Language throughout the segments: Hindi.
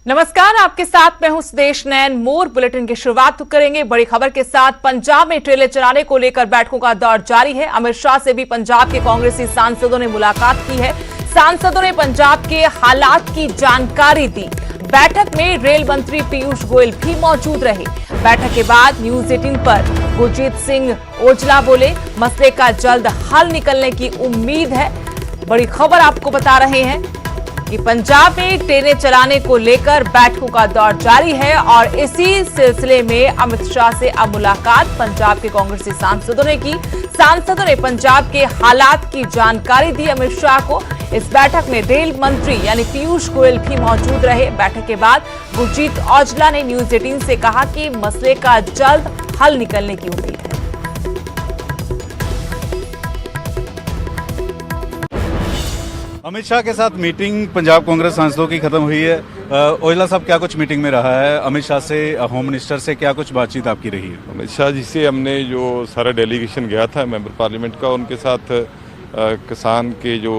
नमस्कार, आपके साथ मैं हूं सुदेश नैन। मोर बुलेटिन की शुरुआत करेंगे बड़ी खबर के साथ। पंजाब में ट्रेलर चलाने को लेकर बैठकों का दौर जारी है। अमित शाह से भी पंजाब के कांग्रेसी सांसदों ने मुलाकात की है। सांसदों ने पंजाब के हालात की जानकारी दी। बैठक में रेल मंत्री पीयूष गोयल भी मौजूद रहे। बैठक के बाद न्यूज 18 पर गुरजीत सिंह ओजला बोले, मसले का जल्द हल निकलने की उम्मीद है। बड़ी खबर आपको बता रहे हैं कि पंजाब में ट्रेनें चलाने को लेकर बैठकों का दौर जारी है और इसी सिलसिले में अमित शाह से अब मुलाकात पंजाब के कांग्रेसी सांसदों ने की। सांसदों ने पंजाब के हालात की जानकारी दी अमित शाह को। इस बैठक में रेल मंत्री यानी पीयूष गोयल भी मौजूद रहे। बैठक के बाद गुरजीत औजला ने न्यूज 18 से कहा कि मसले का जल्द हल निकलने की उम्मीद है। अमित शाह के साथ मीटिंग पंजाब कांग्रेस सांसदों की खत्म हुई है। ओजला साहब, क्या कुछ मीटिंग में रहा है? अमित शाह से, होम मिनिस्टर से क्या कुछ बातचीत आपकी रही है? अमित शाह जी से हमने जो सारा डेलीगेशन गया था मेंबर पार्लियामेंट का, उनके साथ किसान के जो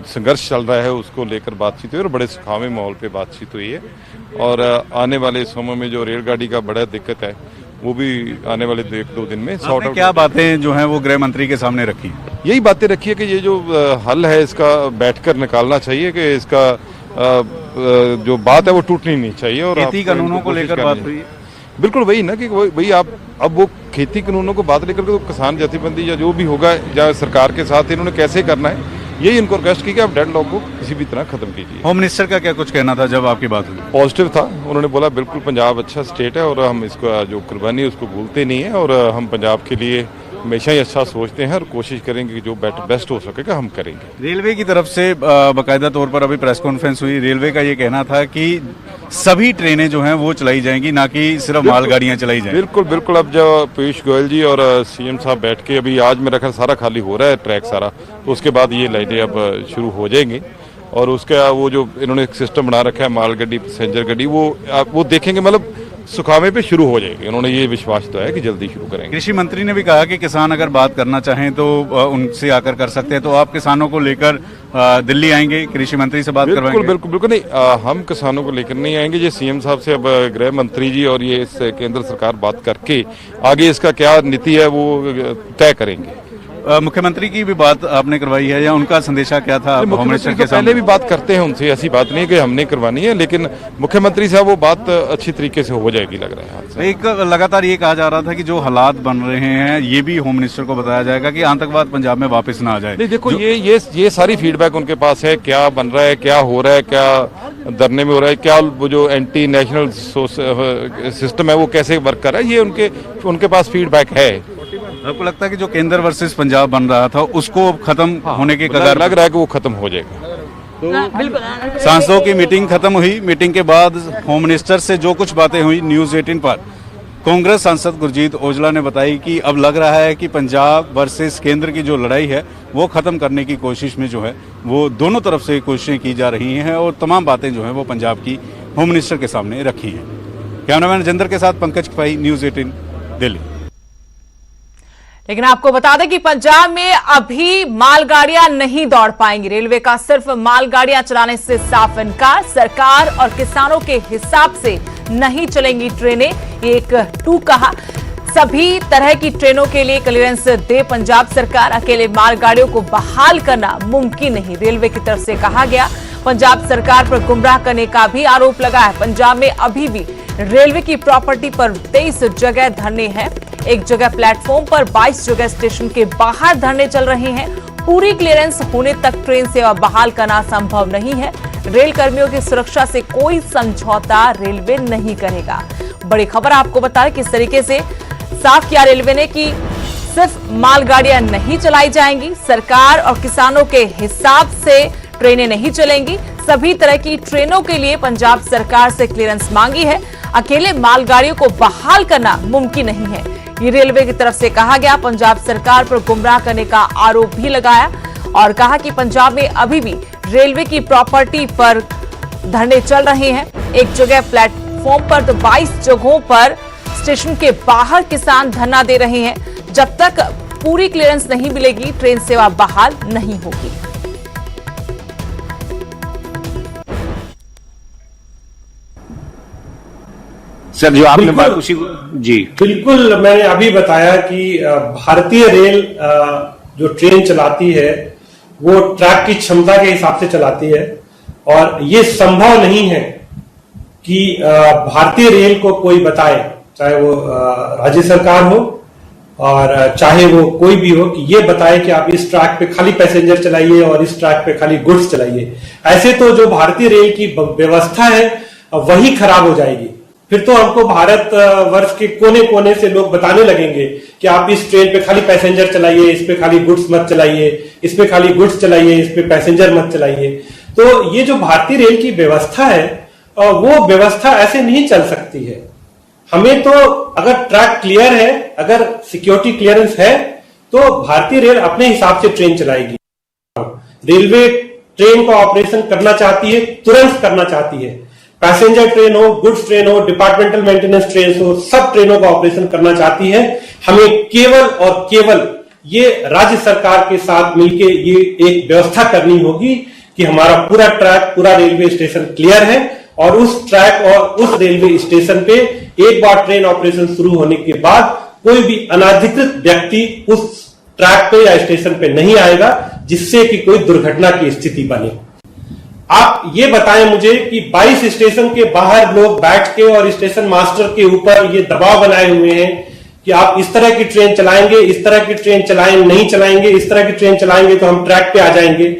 संघर्ष चल रहा है उसको लेकर बातचीत हुई और बड़े सुखावे माहौल पे बातचीत हुई है। और आने वाले समय में जो रेलगाड़ी का बड़ा दिक्कत है वो भी आने वाले 1-2 दिन में सॉर्ट आउट। क्या बातें जो हैं वो गृह मंत्री के सामने रखी? यही बातें रखी है कि ये जो हल है इसका बैठकर निकालना चाहिए, कि इसका जो बात है वो टूटनी नहीं चाहिए। और खेती कानूनों को लेकर बात हुई? बिल्कुल वही ना, कि वही आप अब वो खेती कानूनों को बात लेकर के तो किसान जथेबंदी या जो भी होगा या सरकार के साथ इन्होंने कैसे करना है, यही इनको रिक्वेस्ट की कि आप डेडलॉक को किसी भी तरह खत्म कीजिए। होम मिनिस्टर का क्या कुछ कहना था जब आपकी बात हुई? पॉजिटिव था। उन्होंने बोला बिल्कुल पंजाब अच्छा स्टेट है और हम इसका जो कुर्बानी है उसको भूलते नहीं है और हम पंजाब के लिए हमेशा ही अच्छा सोचते हैं और कोशिश करेंगे कि जो बेस्ट हो सकेगा हम करेंगे। रेलवे की तरफ से बाकायदा तौर पर अभी प्रेस कॉन्फ्रेंस हुई। रेलवे का ये कहना था कि सभी ट्रेनें जो हैं वो चलाई जाएंगी, ना कि सिर्फ मालगाड़ियां चलाई जाएंगी। बिल्कुल बिल्कुल। अब जब पीयूष गोयल जी और सीएम साहब बैठ के, अभी आज मेरा ख्याल सारा खाली हो रहा है ट्रैक सारा, तो उसके बाद ये लाइनें अब शुरू हो जाएंगी और उसका वो जो इन्होंने एक सिस्टम बना रखा है मालगाड़ी पैसेंजर गाड़ी, वो देखेंगे, मतलब सुखावे पे शुरू हो जाएगी। उन्होंने ये विश्वास दिया है कि जल्दी शुरू करेंगे। कृषि मंत्री ने भी कहा कि किसान अगर बात करना चाहें तो उनसे आकर कर सकते हैं। तो आप किसानों को लेकर दिल्ली आएंगे, कृषि मंत्री से बात करवाएंगे? बिल्कुल बिल्कुल नहीं, हम किसानों को लेकर नहीं आएंगे। ये सीएम साहब से अब गृह मंत्री जी और ये केंद्र सरकार बात करके आगे इसका क्या नीति है वो तय करेंगे। मुख्यमंत्री की भी बात आपने करवाई है या उनका संदेशा क्या था? मुख्यमंत्री के पहले भी बात करते हैं उनसे, ऐसी बात नहीं कि हमने करवानी है, लेकिन मुख्यमंत्री साहब वो बात अच्छी तरीके से हो जाएगी लग रहा है। एक लगातार ये कहा जा रहा था कि जो हालात बन रहे हैं ये भी होम मिनिस्टर को बताया जाएगा कि आतंकवाद पंजाब में वापस ना आ जाए। नहीं देखो, ये सारी फीडबैक उनके पास है, क्या बन रहा है, क्या हो रहा है, क्या धरने में हो रहा है, क्या वो जो एंटी नेशनल सिस्टम है वो कैसे वर्क कर रहा है, ये उनके पास फीडबैक है। आपको लगता है कि जो केंद्र वर्सेस पंजाब बन रहा था उसको खत्म होने के कगार लग रहा है कि वो खत्म हो जाएगा? तो सांसदों की मीटिंग खत्म हुई। मीटिंग के बाद होम मिनिस्टर से जो कुछ बातें हुई न्यूज 18 पर कांग्रेस सांसद गुरजीत औजला ने बताई कि अब लग रहा है कि पंजाब वर्सेस केंद्र की जो लड़ाई है वो खत्म करने की कोशिश में जो है वो दोनों तरफ से कोशिशें की जा रही हैं और तमाम बातें जो है वो पंजाब की होम मिनिस्टर के सामने रखी हैं। कैमरामैन जिंदर के साथ पंकज किफाई, न्यूज 18 दिल्ली। लेकिन आपको बता दें कि पंजाब में अभी मालगाड़ियां नहीं दौड़ पाएंगी। रेलवे का सिर्फ मालगाड़ियां चलाने से साफ इनकार। सरकार और किसानों के हिसाब से नहीं चलेंगी ट्रेनें, ये एक टू कहा। सभी तरह की ट्रेनों के लिए क्लियरेंस दे पंजाब सरकार। अकेले मालगाड़ियों को बहाल करना मुमकिन नहीं, रेलवे की तरफ से कहा गया। पंजाब सरकार पर गुमराह करने का भी आरोप लगा है। पंजाब में अभी भी रेलवे की प्रॉपर्टी पर 23 जगह धरने हैं। एक जगह प्लेटफॉर्म पर, 22 जगह स्टेशन के बाहर धरने चल रहे हैं। पूरी क्लियरेंस होने तक ट्रेन सेवा बहाल करना संभव नहीं है। रेल कर्मियों की सुरक्षा से कोई समझौता रेलवे नहीं करेगा। बड़ी खबर आपको बता रहे किस तरीके से साफ किया रेलवे ने कि सिर्फ मालगाड़ियां नहीं चलाई जाएंगी, सरकार और किसानों के हिसाब से ट्रेनें नहीं चलेंगी। सभी तरह की ट्रेनों के लिए पंजाब सरकार से क्लियरेंस मांगी है। अकेले मालगाड़ियों को बहाल करना मुमकिन नहीं है, ये रेलवे की तरफ से कहा गया। पंजाब सरकार पर गुमराह करने का आरोप भी लगाया और कहा कि पंजाब में अभी भी रेलवे की प्रॉपर्टी पर धरने चल रहे हैं। एक जगह प्लेटफॉर्म पर तो 22 जगहों पर स्टेशन के बाहर किसान धरना दे रहे हैं। जब तक पूरी क्लियरेंस नहीं मिलेगी ट्रेन सेवा बहाल नहीं होगी। सर जो आपने बात बिल्कुल। उसी जी बिल्कुल, मैंने अभी बताया कि भारतीय रेल जो ट्रेन चलाती है वो ट्रैक की क्षमता के हिसाब से चलाती है, और ये संभव नहीं है कि भारतीय रेल को कोई बताए, चाहे वो राज्य सरकार हो और चाहे वो कोई भी हो, कि ये बताए कि आप इस ट्रैक पे खाली पैसेंजर चलाइए और इस ट्रैक पे खाली गुड्स चलाइए। ऐसे तो जो भारतीय रेल की व्यवस्था है वही खराब हो जाएगी। फिर तो हमको भारत वर्ष के कोने कोने से लोग बताने लगेंगे कि आप इस ट्रेन पे खाली पैसेंजर चलाइए, इस पे खाली गुड्स मत चलाइए, इस पे खाली गुड्स चलाइए, इस पे पैसेंजर मत चलाइए। तो ये जो भारतीय रेल की व्यवस्था है वो व्यवस्था ऐसे नहीं चल सकती है। हमें तो अगर ट्रैक क्लियर है, अगर सिक्योरिटी क्लियरेंस है, तो भारतीय रेल अपने हिसाब से ट्रेन चलाएगी। रेलवे ट्रेन का ऑपरेशन करना चाहती है, तुरंत करना चाहती है। पैसेंजर ट्रेन हो, गुड्स ट्रेन हो, डिपार्टमेंटल मेंटेनेंस ट्रेन हो, सब ट्रेनों का ऑपरेशन करना चाहती है। हमें केवल और केवल ये राज्य सरकार के साथ मिलकर ये एक व्यवस्था करनी होगी कि हमारा पूरा ट्रैक, पूरा रेलवे स्टेशन क्लियर है, और उस ट्रैक और उस रेलवे स्टेशन पे एक बार ट्रेन ऑपरेशन शुरू होने के बाद कोई भी अनाधिकृत व्यक्ति उस ट्रैक पे या स्टेशन पे नहीं आएगा, जिससे कि कोई दुर्घटना की स्थिति बने। आप ये बताएं मुझे कि 22 स्टेशन के बाहर लोग बैठ के और स्टेशन मास्टर के ऊपर ये दबाव बनाए हुए हैं कि आप इस तरह की ट्रेन चलाएंगे, इस तरह की ट्रेन चलाएंगे, नहीं चलाएंगे, इस तरह की ट्रेन चलाएंगे तो हम ट्रैक पे आ जाएंगे।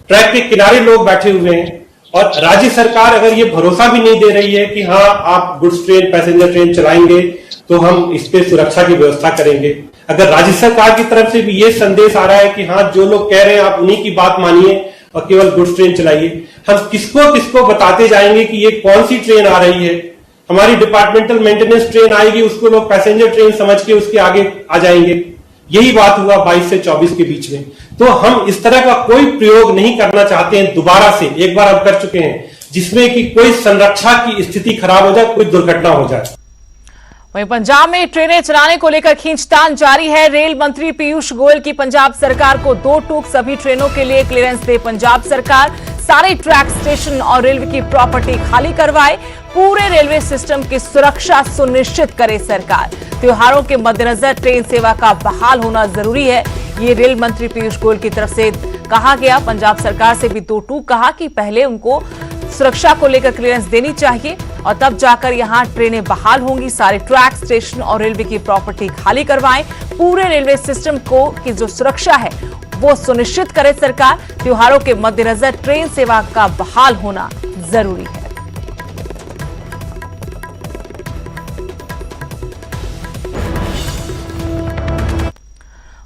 ट्रैक के किनारे लोग बैठे हुए हैं, और राज्य सरकार अगर ये भरोसा भी नहीं दे रही है कि हाँ आप गुड्स ट्रेन, पैसेंजर ट्रेन चलाएंगे तो हम इस पे सुरक्षा की व्यवस्था करेंगे। अगर राज्य सरकार की तरफ से भी ये संदेश आ रहा है कि हाँ जो लोग कह रहे हैं आप उन्हीं की बात मानिए और केवल गुड्स ट्रेन चलाइए, हम किसको किसको बताते जाएंगे कि ये कौन सी ट्रेन आ रही है। हमारी डिपार्टमेंटल मेंटेनेंस ट्रेन आएगी, उसको लोग पैसेंजर ट्रेन समझ के उसके आगे आ जाएंगे। यही बात हुआ 22 से 24 के बीच में। तो हम इस तरह का कोई प्रयोग नहीं करना चाहते हैं दोबारा से, एक बार हम कर चुके हैं, जिसमें कि कोई संरक्षा की स्थिति खराब हो जाए, कोई दुर्घटना हो जाए। वहीं पंजाब में ट्रेनें चलाने को लेकर खींचतान जारी है। रेल मंत्री पीयूष गोयल की पंजाब सरकार को दो टूक, सभी ट्रेनों के लिए क्लियरेंस दे पंजाब सरकार, सारे ट्रैक स्टेशन और रेलवे की प्रॉपर्टी खाली करवाए, पूरे रेलवे सिस्टम की सुरक्षा सुनिश्चित करे सरकार। त्योहारों के मद्देनजर ट्रेन सेवा का बहाल होना जरूरी है, ये रेल मंत्री पीयूष गोयल की तरफ से कहा गया। पंजाब सरकार से भी दो टूक कहा कि पहले उनको सुरक्षा को लेकर क्लियरेंस देनी चाहिए और तब जाकर यहां ट्रेनें बहाल होंगी। सारे ट्रैक स्टेशन और रेलवे की प्रॉपर्टी खाली करवाएं, पूरे रेलवे सिस्टम को की जो सुरक्षा है वो सुनिश्चित करे सरकार। त्योहारों के मद्देनजर ट्रेन सेवा का बहाल होना जरूरी है।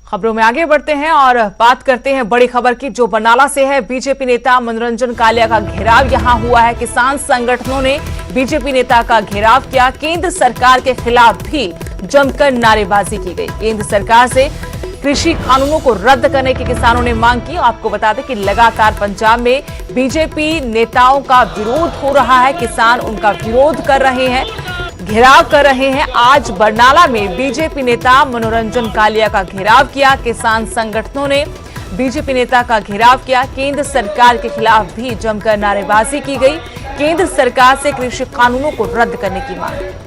खबरों में आगे बढ़ते हैं और बात करते हैं बड़ी खबर की, जो बरनाला से है। बीजेपी नेता मनोरंजन कालिया का घेराव यहां हुआ है। किसान संगठनों ने बीजेपी नेता का घेराव किया। केंद्र सरकार के खिलाफ भी जमकर नारेबाजी की गई। केंद्र सरकार से कृषि कानूनों को रद्द करने की किसानों ने मांग की। आपको बता दें कि लगातार पंजाब में बीजेपी नेताओं का विरोध हो रहा है, किसान उनका विरोध कर रहे हैं, घेराव कर रहे हैं। आज बरनाला में बीजेपी नेता मनोरंजन कालिया का घेराव किया। किसान संगठनों ने बीजेपी नेता का घेराव किया। केंद्र सरकार के खिलाफ भी जमकर नारेबाजी की गई। केंद्र सरकार से कृषि कानूनों को रद्द करने की मांग।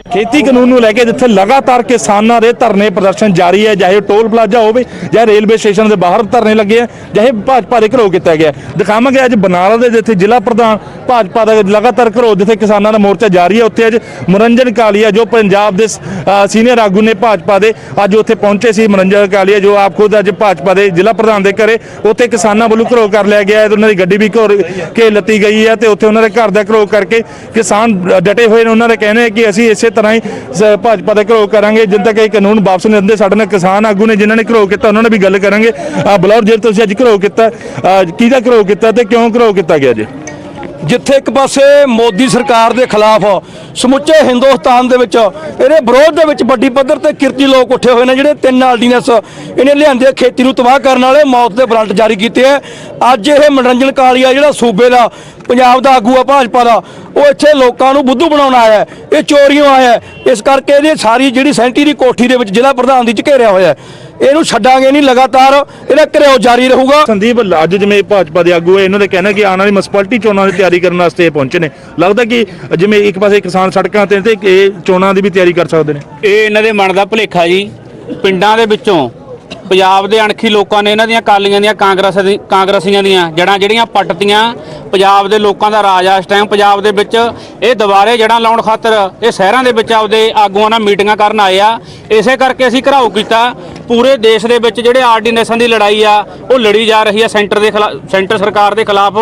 खेती कानून ਨੂੰ ਲੈ ਕੇ ਜਿੱਥੇ ਲਗਾਤਾਰ ਕਿਸਾਨਾਂ ਦੇ ਧਰਨੇ ਪ੍ਰਦਰਸ਼ਨ ਜਾਰੀ ਹੈ, ਚਾਹੇ ਟੋਲ ਪਲਾਜ਼ਾ ਹੋਵੇ ਜਾਂ ਰੇਲਵੇ ਸਟੇਸ਼ਨ ਦੇ ਬਾਹਰ ਧਰਨੇ ਲੱਗੇ ਆ, ਚਾਹੇ ਭਾਜਪਾ ਦੇ ਘਰੋ ਕੀਤਾ ਗਿਆ। ਦਿਖਾਵਾਂਗੇ ਅੱਜ ਬਰਨਾਲਾ ਦੇ ਜਿੱਥੇ ਜ਼ਿਲ੍ਹਾ ਪ੍ਰਧਾਨ ਭਾਜਪਾ ਦਾ ਲਗਾਤਾਰ ਘਰੋ ਜਿੱਥੇ ਕਿਸਾਨਾਂ ਦਾ ਮੋਰਚਾ ਜਾਰੀ ਹੈ, ਉੱਥੇ ਅੱਜ ਮਨੋਰੰਜਨ ਕਾਲੀਆ ਜੋ ਪੰਜਾਬ ਦੇ ਸੀਨੀਅਰ ਆਗੂ ਨੇ ਭਾਜਪਾ ਦੇ, ਅੱਜ ਉੱਥੇ ਪਹੁੰਚੇ ਸੀ। ਮਨੋਰੰਜਨ ਕਾਲੀਆ ਜੋ ਆਪ ਖੁਦ ਅੱਜ ਭਾਜਪਾ ਦੇ ਜ਼ਿਲ੍ਹਾ ਪ੍ਰਧਾਨ ਦੇ ਘਰੇ ਉੱਥੇ ਕਿਸਾਨਾਂ ਵੱਲੋਂ ਘਰੋ ਕਰ ਲਿਆ ਗਿਆ ਹੈ ਤੇ ਉਹਨਾਂ ਦੀ ਗੱਡੀ ਵੀ ਘੋਰ ਕੇ ਲੱਤੀ ਗਈ ਹੈ ਤੇ ਉੱਥੇ ਉਹਨਾਂ ਦੇ ਘਰ ਦਾ ਘਰੋ ਕਰਕੇ ਕਿਸਾਨ ਡਟੇ ਹੋਏ ਨੇ। ਉਹਨਾਂ ਦੇ ਕਹਿਣੇ ਕਿ ਅਸੀਂ ਇਸੇ ਤਰ੍ਹਾਂ ਹੀ ਭਾਜਪਾ ਦਾ ਘਰੋ ਕਰਾਂਗੇ ਜਿੰਨ ਤੱਕ ਇਹ ਕਾਨੂੰਨ ਵਾਪਸ ਨਹੀਂ ਦਿੰਦੇ। ਸਾਡੇ ਨਾਲ ਕਿਸਾਨ ਆਗੂ ਨੇ ਜਿਨ੍ਹਾਂ ਨੇ ਘਰੋ ਕੀਤਾ, ਉਹਨਾਂ ਨਾਲ ਵੀ ਗੱਲ ਕਰਾਂਗੇ। ਬਲੌਰ ਜੇ ਤੁਸੀਂ ਅੱਜ ਘਰੋ ਕੀਤਾ, ਕਿਹਦਾ ਘਰੋ ਕੀਤਾ ਤੇ ਕਿਉਂ ਘਰੋ ਕੀਤਾ ਗਿਆ ਜੀ? ਜਿੱਥੇ ਇੱਕ ਪਾਸੇ ਮੋਦੀ ਸਰਕਾਰ ਦੇ ਖਿਲਾਫ ਸਮੁੱਚੇ ਹਿੰਦੁਸਤਾਨ ਦੇ ਵਿੱਚ ਇਹਦੇ ਵਿਰੋਧ ਦੇ ਵਿੱਚ ਵੱਡੀ ਪੱਧਰ ਤੇ ਕਿਰਤੀ ਲੋਕ ਉੱਠੇ ਹੋਏ ਨੇ, ਜਿਹੜੇ ਤਿੰਨ ਆਰਡੀਨੈਂਸ ਇਹਨੇ ਲਿਆਂਦੇ ਖੇਤੀ ਨੂੰ ਤਬਾਹ ਕਰਨ ਵਾਲੇ, ਮੌਤ ਦੇ ਵਾਰੰਟ ਜਾਰੀ ਕੀਤੇ ਆ। ਅੱਜ ਇਹ ਮਨੋਰੰਜਨ ਕਾਲੀਆ ਜਿਹੜਾ ਸੂਬੇ ਦਾ ਪੰਜਾਬ ਦਾ ਆਗੂ ਆ ਭਾਜਪਾ ਦਾ, ਉਹ ਇੱਥੇ ਲੋਕਾਂ ਨੂੰ ਬੁੱਧੂ ਬਣਾਉਣ ਆਇਆ, ਇਹ ਚੋਰੀਆਂ ਆਇਆ। ਇਸ ਕਰਕੇ ਇਹਦੀ ਸਾਰੀ ਜਿਹੜੀ ਸੈਂਟੀ ਦੀ ਕੋਠੀ ਦੇ ਵਿੱਚ ਜ਼ਿਲ੍ਹਾ ਪ੍ਰਧਾਨ ਦੀ ਘੇਰਿਆ ਹੋਇਆ। ਇਹਨੂੰ ਛੱਡਾਂਗੇ ਨਹੀਂ, ਲਗਾਤਾਰ ਇਹਦਾ ਘਿਰਾਓ ਜਾਰੀ ਰਹੂਗਾ। ਸੰਦੀਪ ਅੱਜ ਜਿਵੇਂ ਭਾਜਪਾ ਦੇ ਆਗੂ ਹੈ, ਇਹਨਾਂ ਦਾ ਕਹਿਣਾ ਕਿ ਆਉਣ ਵਾਲੀ ਮਿਊਨਿਸਪੈਲਿਟੀ ਚੋਣਾਂ ਦੀ ਤਿਆਰੀ ਕਰਨ ਵਾਸਤੇ ਇਹ ਪਹੁੰਚੇ ਨੇ। ਲੱਗਦਾ ਕਿ ਜਿਵੇਂ ਇੱਕ ਪਾਸੇ ਕਿਸਾਨ ਸੜਕਾਂ ਤੇ ਇਹ ਚੋਣਾਂ ਦੀ ਵੀ ਤਿਆਰੀ ਕਰ ਸਕਦੇ ਨੇ। ਇਹ ਇਹਨਾਂ ਦੇ ਮਨ ਦਾ ਭੁਲੇਖਾ ਜੀ। ਪਿੰਡਾਂ ਦੇ ਵਿੱਚੋਂ ਪੰਜਾਬ ਦੇ ਅਣਖੀ ਲੋਕਾਂ ਨੇ ਇਹਨਾਂ ਦੀਆਂ ਕਾਲੀਆਂ ਦੀਆਂ ਕਾਂਗਰਸੀਆਂ ਦੀਆਂ ਜੜਾਂ ਜਿਹੜੀਆਂ ਪੱਟਤੀਆਂ। ਪੰਜਾਬ ਦੇ ਲੋਕਾਂ ਦਾ ਰਾਜ ਆ ਇਸ ਟਾਈਮ ਪੰਜਾਬ ਦੇ ਵਿੱਚ। ਇਹ ਦੁਬਾਰੇ ਜੜਾਂ ਲਾਉਣ ਖਾਤਰ ਇਹ ਸ਼ਹਿਰਾਂ ਦੇ ਵਿੱਚ ਆਪਦੇ ਆਗੂਆਂ ਨਾਲ ਮੀਟਿੰਗਾਂ ਕਰਨ ਆਏ ਆ। ਇਸੇ ਕਰਕੇ ਅਸੀਂ ਘਰਾਓ ਕੀਤਾ। ਪੂਰੇ ਦੇਸ਼ ਦੇ ਵਿੱਚ ਜਿਹੜੇ ਆਰਡੀਨੈਂਸਾਂ ਦੀ ਲੜਾਈ ਆ ਉਹ ਲੜੀ ਜਾ ਰਹੀ ਆ ਸੈਂਟਰ ਸਰਕਾਰ ਦੇ ਖਿਲਾਫ।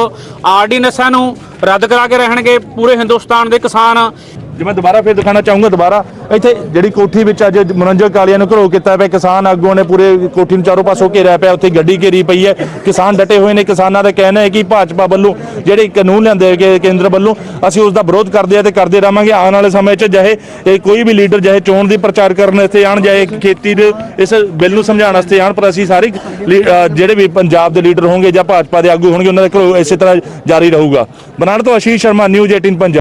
ਆਰਡੀਨੈਂਸਾਂ ਨੂੰ ਰੱਦ ਕਰਾ ਕੇ ਰਹਿਣਗੇ ਪੂਰੇ ਹਿੰਦੁਸਤਾਨ ਦੇ ਕਿਸਾਨ। ਜਿਵੇਂ ਦੁਬਾਰਾ ਫਿਰ ਦਿਖਾਣਾ ਚਾਹੂੰਗਾ, ਦੁਬਾਰਾ ਇੱਥੇ ਜਿਹੜੀ ਕੋਠੀ ਵਿੱਚ ਅੱਜ ਮਨੋਰੰਜਨ ਕਾਲੀਆ ਨੂੰ ਘਰੋ ਕੀਤਾ ਪਿਆ, ਕਿਸਾਨ ਆਗੂਆਂ ਨੇ ਪੂਰੇ ਕੋਠੀ ਨੂੰ ਚਾਰੋਂ ਪਾਸੋਂ ਘੇਰਿਆ ਪਿਆ, ਉੱਥੇ ਗੱਡੀ ਘੇਰੀ ਪਈ ਹੈ, ਕਿਸਾਨ ਡਟੇ ਹੋਏ ਨੇ। ਕਿਸਾਨਾਂ ਦਾ ਕਹਿਣਾ ਹੈ ਕਿ ਭਾਜਪਾ ਵੱਲੋਂ ਜਿਹੜੇ ਕਾਨੂੰਨ ਲਿਆਂਦੇ ਗਏ ਕੇਂਦਰ ਵੱਲੋਂ, ਅਸੀਂ ਉਸ ਦਾ ਵਿਰੋਧ ਕਰਦੇ ਆ ਤੇ ਕਰਦੇ ਰਹਾਂਗੇ। ਆਉਣ ਵਾਲੇ ਸਮੇਂ 'ਚ ਚਾਹੇ ਕੋਈ ਵੀ ਲੀਡਰ ਚਾਹੇ ਚੋਣ ਦੀ ਪ੍ਰਚਾਰ ਕਰਨ ਇੱਥੇ ਆਣ, ਚਾਹੇ ਖੇਤੀ ਦੇ ਇਸ ਬਿੱਲ ਨੂੰ ਸਮਝਾਉਣ ਵਾਸਤੇ ਆਣ, ਪਰ ਅਸੀਂ ਸਾਰੇ ਜਿਹੜੇ ਵੀ ਪੰਜਾਬ ਦੇ ਲੀਡਰ ਹੋਣਗੇ ਜਾਂ ਭਾਜਪਾ ਦੇ ਆਗੂ ਹੋਣਗੇ ਉਹਨਾਂ ਦੇ ਘਰੋਂ ਇਸੇ ਤਰ੍ਹਾਂ ਜਾਰੀ ਰਹੂਗਾ। ਬਨਾਰਸ ਤੋਂ ਆਸ਼ੀਸ਼ ਸ਼ਰਮਾ, ਨਿਊਜ਼ 18 ਪੰਜਾਬ।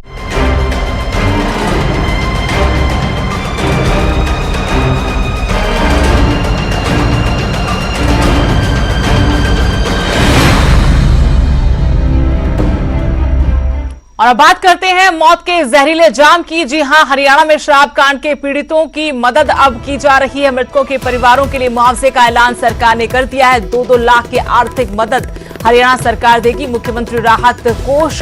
और अब बात करते हैं मौत के जहरीले जाम की। जी हां, हरियाणा में शराब कांड के पीड़ितों की मदद अब की जा रही है। मृतकों के परिवारों के लिए मुआवजे का ऐलान सरकार ने कर दिया है। 2-2 लाख की आर्थिक मदद हरियाणा सरकार देगी। मुख्यमंत्री राहत कोष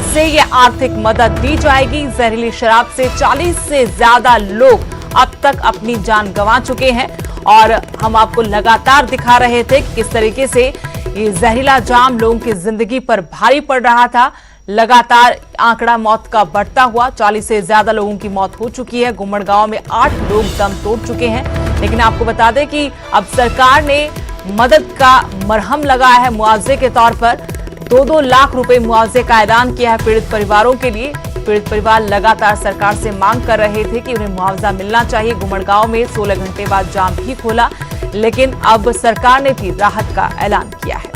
से ये आर्थिक मदद दी जाएगी। जहरीली शराब से 40 से ज्यादा लोग अब तक अपनी जान गंवा चुके हैं और हम आपको लगातार दिखा रहे थे कि किस तरीके से ये जहरीला जाम लोगों की जिंदगी पर भारी पड़ रहा था। लगातार आंकड़ा मौत का बढ़ता हुआ, 40 से ज्यादा लोगों की मौत हो चुकी है। गुम्मड़गांव में 8 लोग दम तोड़ चुके हैं। लेकिन आपको बता दें कि अब सरकार ने मदद का मरहम लगाया है मुआवजे के तौर पर। 2-2 लाख रुपए मुआवजे का ऐलान किया है पीड़ित परिवारों के लिए। पीड़ित परिवार लगातार सरकार से मांग कर रहे थे कि उन्हें मुआवजा मिलना चाहिए। गुम्मड़गांव में 16 घंटे बाद जाम भी खोला, लेकिन अब सरकार ने भी राहत का ऐलान किया है।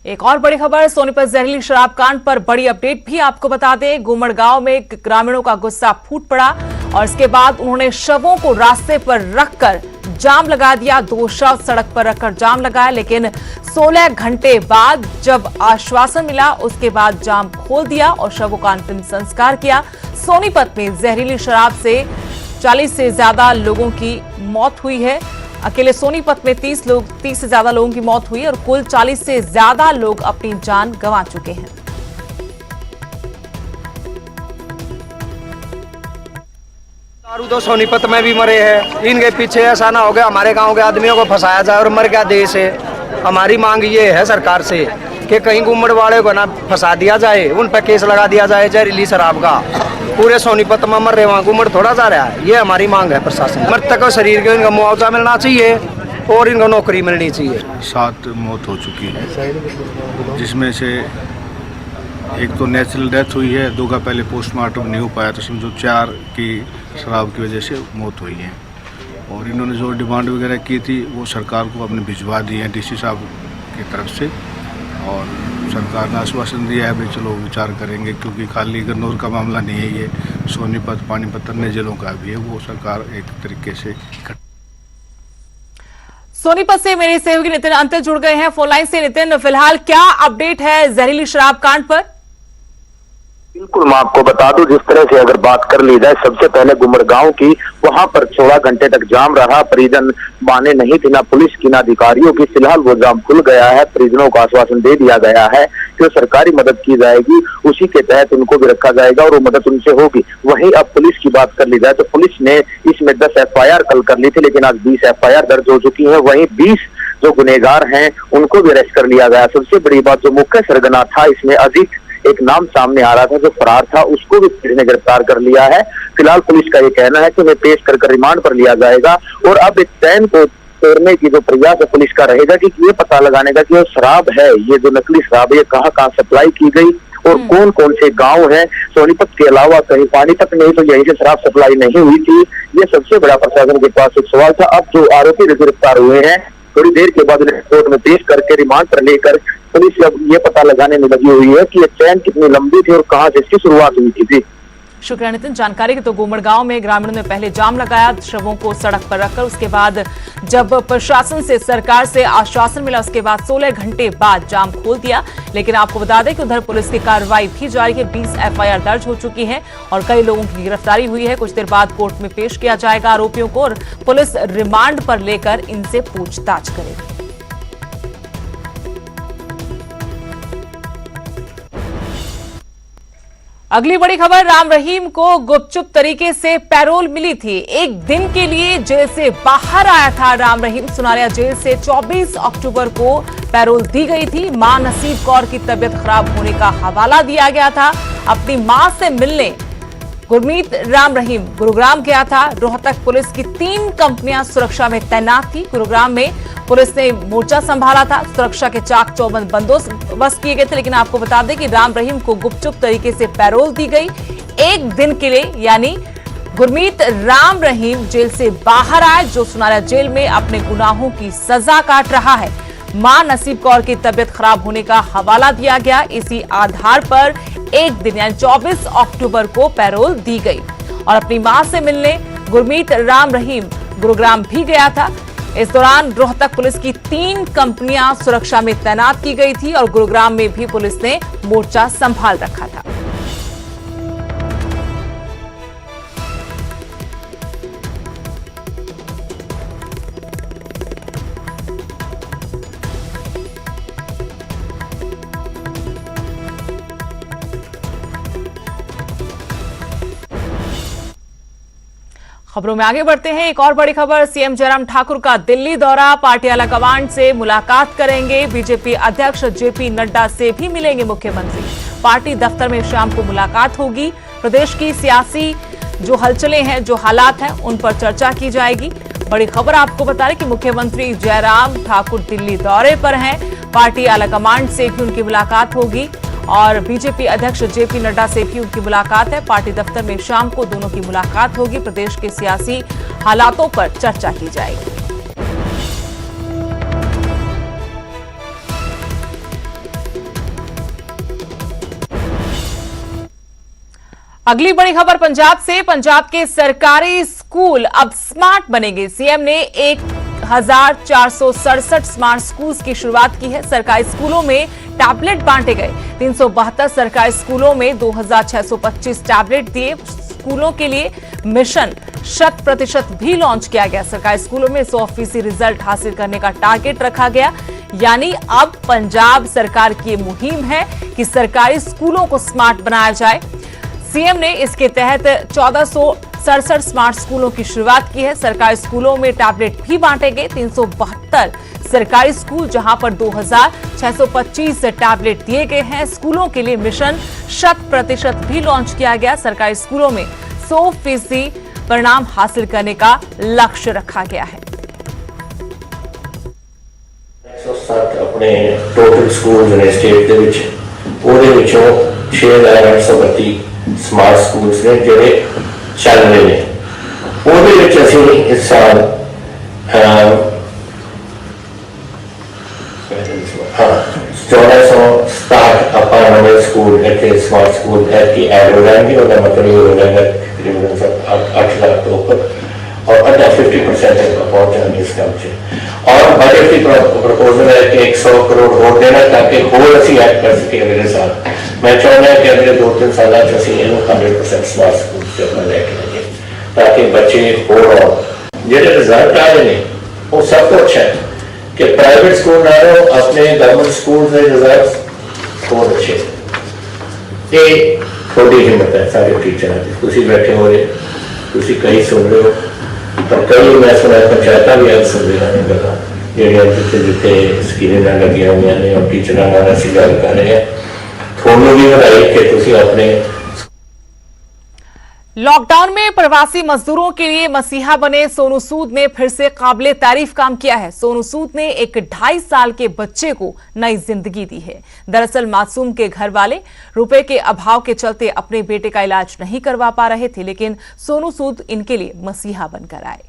एक और बड़ी खबर, सोनीपत जहरीली शराब कांड पर बड़ी अपडेट भी आपको बता दें। गुम्मड़गांव में ग्रामीणों का गुस्सा फूट पड़ा और इसके बाद उन्होंने शवों को रास्ते पर रखकर जाम लगा दिया। 2 शव सड़क पर रखकर जाम लगाया, लेकिन 16 घंटे बाद जब आश्वासन मिला उसके बाद जाम खोल दिया और शवों का अंतिम संस्कार किया। सोनीपत में जहरीली शराब से 40 से ज्यादा लोगों की मौत हुई है। अकेले सोनीपत में 30 से ज्यादा लोगों की मौत हुई और कुल 40 से ज्यादा लोग अपनी जान गंवा चुके हैं। दारू तो सोनीपत में भी मरे हैं। इनके पीछे ऐसा ना हो गया हमारे गांव के आदमियों को फंसाया जाए और मर गया देश है। हमारी मांग ये है सरकार से कि कहीं गुम्मड़ वाले को ना फंसा दिया जाए, उन पर केस लगा दिया जाए जहरीली शराब का। पूरे सोनीपत में मर रहे, वहाँ गुम्मड़ थोड़ा जा रहा है। ये हमारी मांग है प्रशासन। मृतक को शरीर को इनका मुआवजा मिलना चाहिए और इनको नौकरी मिलनी चाहिए। 7 मौत हो चुकी है, जिसमें से एक तो नेचुरल डेथ हुई है, 2 का पहले पोस्टमार्टम नहीं हो पाया, तो समझो 4 की शराब की वजह से मौत हुई है। और इन्होंने जो डिमांड वगैरह की थी वो सरकार को अपने भिजवा दी है डीसी साहब की तरफ से। और सरकार ने आश्वासन दिया है भाई चलो विचार करेंगे, क्योंकि खाली गन्नौर का मामला नहीं है, ये सोनीपत पानीपत अन्य जिलों का भी है, वो सरकार एक तरीके से। सोनीपत से मेरे सहयोगी नितिन अंतर जुड़ गए हैं फोन लाइन से। नितिन, फिलहाल क्या अपडेट है जहरीली शराब कांड पर? बिल्कुल, मैं आपको बता दूं, जिस तरह से अगर बात कर ली जाए, सबसे पहले गुम्मड़गांव की, वहां पर 16 घंटे तक जाम रहा। परिजन माने नहीं थी, ना पुलिस की ना अधिकारियों की। फिलहाल वो जाम खुल गया है। परिजनों को आश्वासन दे दिया गया है कि सरकारी मदद की जाएगी, उसी के तहत उनको भी रखा जाएगा और वो मदद उनसे होगी। वहीं अब पुलिस की बात कर ली जाए तो पुलिस ने इसमें 10 FIR कल कर ली थी, लेकिन आज 20 FIR दर्ज हो चुकी है। वहीं 20 जो गुनहगार हैं उनको भी अरेस्ट कर लिया गया। सबसे बड़ी बात, जो मुख्य सरगना था इसमें अजीत एक नाम सामने आ रहा था जो फरार था, उसको भी पुलिस ने गिरफ्तार कर लिया है। फिलहाल पुलिस का ये कहना है कि उन्हें पेश कर रिमांड पर लिया जाएगा और अब इस चैन को तोड़ने की जो प्रयास है पुलिस का रहेगा कि ये पता लगाने का कि ये शराब है, ये जो नकली शराब है, ये कहाँ सप्लाई की गई और कौन कौन से गांव हैं। सोनीपत के अलावा कहीं पानीपत में तो यहीं से शराब सप्लाई नहीं हुई थी। ये सबसे बड़ा प्रशासन के पास एक सवाल था। अब जो आरोपी गिरफ्तार हुए हैं, थोड़ी देर के बाद उन्हें कोर्ट में पेश करके रिमांड पर लेकर पुलिस अब ये पता लगाने में लगी हुई है कि ये चैन कितनी लंबी थी और कहाँ से इसकी शुरुआत हुई थी। शुक्रिया नितिन जानकारी की। तो गोमड़गांव में ग्रामीणों ने पहले जाम लगाया, शवों को सड़क पर रखकर, उसके बाद जब प्रशासन से सरकार से आश्वासन मिला उसके बाद 16 घंटे बाद जाम खोल दिया। लेकिन आपको बता दें कि उधर पुलिस की कार्रवाई भी जारी है। 20 FIR दर्ज हो चुकी है और कई लोगों की गिरफ्तारी हुई है। कुछ देर बाद कोर्ट में पेश किया जाएगा आरोपियों को और पुलिस रिमांड पर लेकर इनसे पूछताछ करेगी। अगली बड़ी खबर, राम रहीम को गुपचुप तरीके से पैरोल मिली थी। एक दिन के लिए जेल से बाहर आया था राम रहीम। सुनारिया जेल से 24 अक्टूबर को पैरोल दी गई थी। मां नसीब कौर की तबीयत खराब होने का हवाला दिया गया था। अपनी मां से मिलने गुरमीत राम रहीम गुरुग्राम गया था। रोहतक पुलिस की 3 कंपनियां सुरक्षा में तैनात थी। गुरुग्राम में पुलिस ने मोर्चा संभाला था। सुरक्षा के चाक चौबंद बंदोबस्त किए गए थे। लेकिन आपको बता दें कि राम रहीम को गुपचुप तरीके से पैरोल दी गई एक दिन के लिए, यानी गुरमीत राम रहीम जेल से बाहर आए, जो सुनारिया जेल में अपने गुनाहों की सजा काट रहा है। मां नसीब कौर की तबीयत खराब होने का हवाला दिया गया। इसी आधार पर एक दिन यानी 24 अक्टूबर को पैरोल दी गई और अपनी मां से मिलने गुरमीत राम रहीम गुरुग्राम भी गया था। इस दौरान रोहतक पुलिस की 3 कंपनियां सुरक्षा में तैनात की गई थी और गुरुग्राम में भी पुलिस ने मोर्चा संभाल रखा था। खबरों में आगे बढ़ते हैं। एक और बड़ी खबर, सीएम जयराम ठाकुर का दिल्ली दौरा। पार्टी आलाकमान से मुलाकात करेंगे। बीजेपी अध्यक्ष जेपी नड्डा से भी मिलेंगे मुख्यमंत्री। पार्टी दफ्तर में शाम को मुलाकात होगी। प्रदेश की सियासी जो हलचलें हैं, जो हालात हैं, उन पर चर्चा की जाएगी। बड़ी खबर आपको बता रहे कि मुख्यमंत्री जयराम ठाकुर दिल्ली दौरे पर हैं। पार्टी आलाकमान से भी उनकी मुलाकात होगी और बीजेपी अध्यक्ष जेपी नड्डा से भी उनकी मुलाकात है। पार्टी दफ्तर में शाम को दोनों की मुलाकात होगी। प्रदेश के सियासी हालातों पर चर्चा की जाएगी। अगली बड़ी खबर पंजाब से। पंजाब के सरकारी स्कूल अब स्मार्ट बनेंगे। सीएम ने 1467 स्मार्ट स्कूल्स की शुरुआत की है। सरकारी स्कूलों में टैबलेट बांटे गए। 372 सरकारी स्कूलों में 2625 टैबलेट दिए। स्कूलों के लिए मिशन 100% भी लॉन्च किया गया। सरकारी स्कूलों में 100% रिजल्ट हासिल करने का टारगेट रखा गया। यानी अब पंजाब सरकार की मुहिम है कि सरकारी स्कूलों को स्मार्ट बनाया जाए। सीएम ने इसके तहत 1467 स्मार्ट स्कूलों की शुरुआत की है। सरकारी स्कूलों में टैबलेट भी बांटे गए। 372 सरकारी स्कूल जहां पर 2625 टैबलेट दिए गए हैं। स्कूलों के लिए मिशन 100% भी लॉन्च किया गया। सरकारी स्कूलों में 100% परिणाम हासिल करने का लक्ष्य रखा गया है। 160 अपने टोटल स्कूल ने स्टेट के विच ਉਹਦੇ ਵਿੱਚੋਂ 6832 ਸਮਾਰਟ ਸਕੂਲਸ ਨੇ ਜਿਹੜੇ ਚੱਲ ਰਹੇ ਨੇ। ਉਹਦੇ ਵਿੱਚ ਅਸੀਂ ਇਸ ਸਾਲ 1467 ਆਪਾਂ ਨਵੇਂ ਸਕੂਲ ਇੱਥੇ ਸਮਾਰਟ ਸਕੂਲ ਐਡ ਹੋ ਜਾਣਗੇ। ਉਹਦਾ ਮਤਲਬ ਇਹ ਹੋ ਜਾਏਗਾ ਤਕਰੀਬਨ 8 ਲੱਖ ਤੋਂ ਉੱਪਰ और अद्धा 50% तक पहुंच जाएंगे इस काम से। और बजट की प्रपोजल है कि 100 करोड़ और देना ताकि होर असी ऐड कर सके अगले साल। मैं चाहता कि अगले 2-3 साल असी 100% स्मार्ट स्कूल से अपना लेके आइए ताकि बच्चे होर जो रिजल्ट आ रहे हैं वो सब तो अच्छा है कि प्राइवेट स्कूल ना रहो, अपने गवर्नमेंट स्कूल के रिजल्ट बहुत अच्छे। ये थोड़ी हिम्मत है सारे टीचर तुम बैठे हो रहे, तुम कई सुन रहे हो, पर कई मैं सुना पंचायत भी अब सुन रही हैं गल्लां ਜਿਹੜੀਆਂ ਜਿੱਥੇ ਸਕੀਮਾਂ ਲੱਗੀਆਂ ਹੋਈਆਂ ਨੇ और टीचरां ਨਾਲ ਅਸੀਂ ਗੱਲ ਕਰ ਰਹੇ ਹਾਂ। ਤੁਹਾਨੂੰ ਵੀ ਵਧਾਈ कि ਤੁਸੀਂ अपने। लॉकडाउन में प्रवासी मजदूरों के लिए मसीहा बने सोनू सूद ने फिर से काबिले तारीफ काम किया है। सोनू सूद ने एक 2.5 साल के बच्चे को नई जिंदगी दी है। दरअसल मासूम के घर वाले रुपए के अभाव के चलते अपने बेटे का इलाज नहीं करवा पा रहे थे, लेकिन सोनू सूद इनके लिए मसीहा बनकर आए।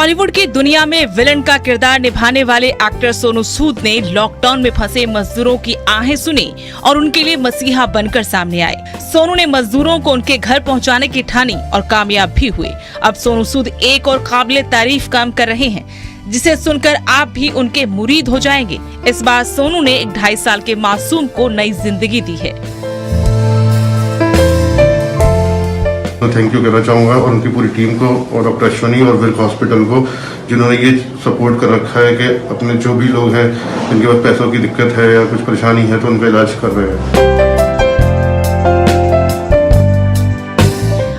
बॉलीवुड की दुनिया में विलन का किरदार निभाने वाले एक्टर सोनू सूद ने लॉकडाउन में फंसे मजदूरों की आहें सुनी और उनके लिए मसीहा बनकर सामने आए। सोनू ने मजदूरों को उनके घर पहुंचाने की ठानी और कामयाब भी हुए। अब सोनू सूद एक और काबिले तारीफ काम कर रहे हैं, जिसे सुनकर आप भी उनके मुरीद हो जाएंगे। इस बार सोनू ने एक 2.5 साल के मासूम को नई जिंदगी दी है। थैंक यू कहना चाहूँगा और उनकी पूरी टीम को और डॉक्टर अश्वनी और विल्क हॉस्पिटल को, जिन्होंने ये सपोर्ट कर रखा है कि अपने जो भी लोग हैं जिनके पास पैसों की दिक्कत है या कुछ परेशानी है तो उनका इलाज कर रहे हैं।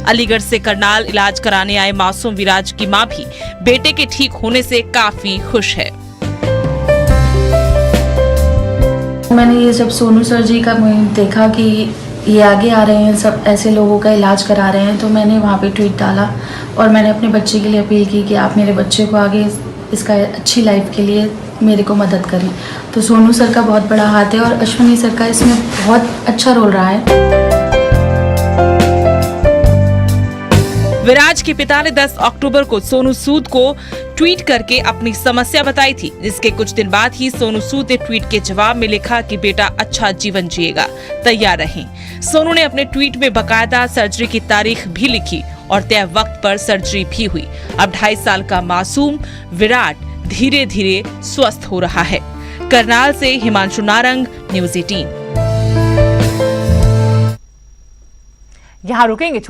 अलीगढ़ से करनाल इलाज कराने आए मासूम विराज की मां भी बेटे के ठीक होने से काफी खुश है। मैंने ये जब सोनू सर जी का देखा कि ये आगे आ रहे हैं, सब ऐसे लोगों का इलाज करा रहे हैं, तो मैंने वहाँ पे ट्वीट डाला और मैंने अपने बच्चे के लिए अपील की कि आप मेरे बच्चे को आगे इसका अच्छी लाइफ के लिए मेरे को मदद करें। तो सोनू सर का बहुत बड़ा हाथ है और अश्वनी सर का इसमें बहुत अच्छा रोल रहा है। विराज के पिता ने 10 अक्टूबर को सोनू सूद को ट्वीट करके अपनी समस्या बताई थी, जिसके कुछ दिन बाद ही सोनू सूद ने ट्वीट के जवाब में लिखा कि बेटा अच्छा जीवन जिएगा, तैयार रहें। सोनू ने अपने ट्वीट में बकायदा सर्जरी की तारीख भी लिखी और तय वक्त पर सर्जरी भी हुई। अब 2.5 साल का मासूम विराट धीरे धीरे स्वस्थ हो रहा है। करनाल से हिमांशु नारंग, न्यूज़ 18। यहाँ रुकेंगे।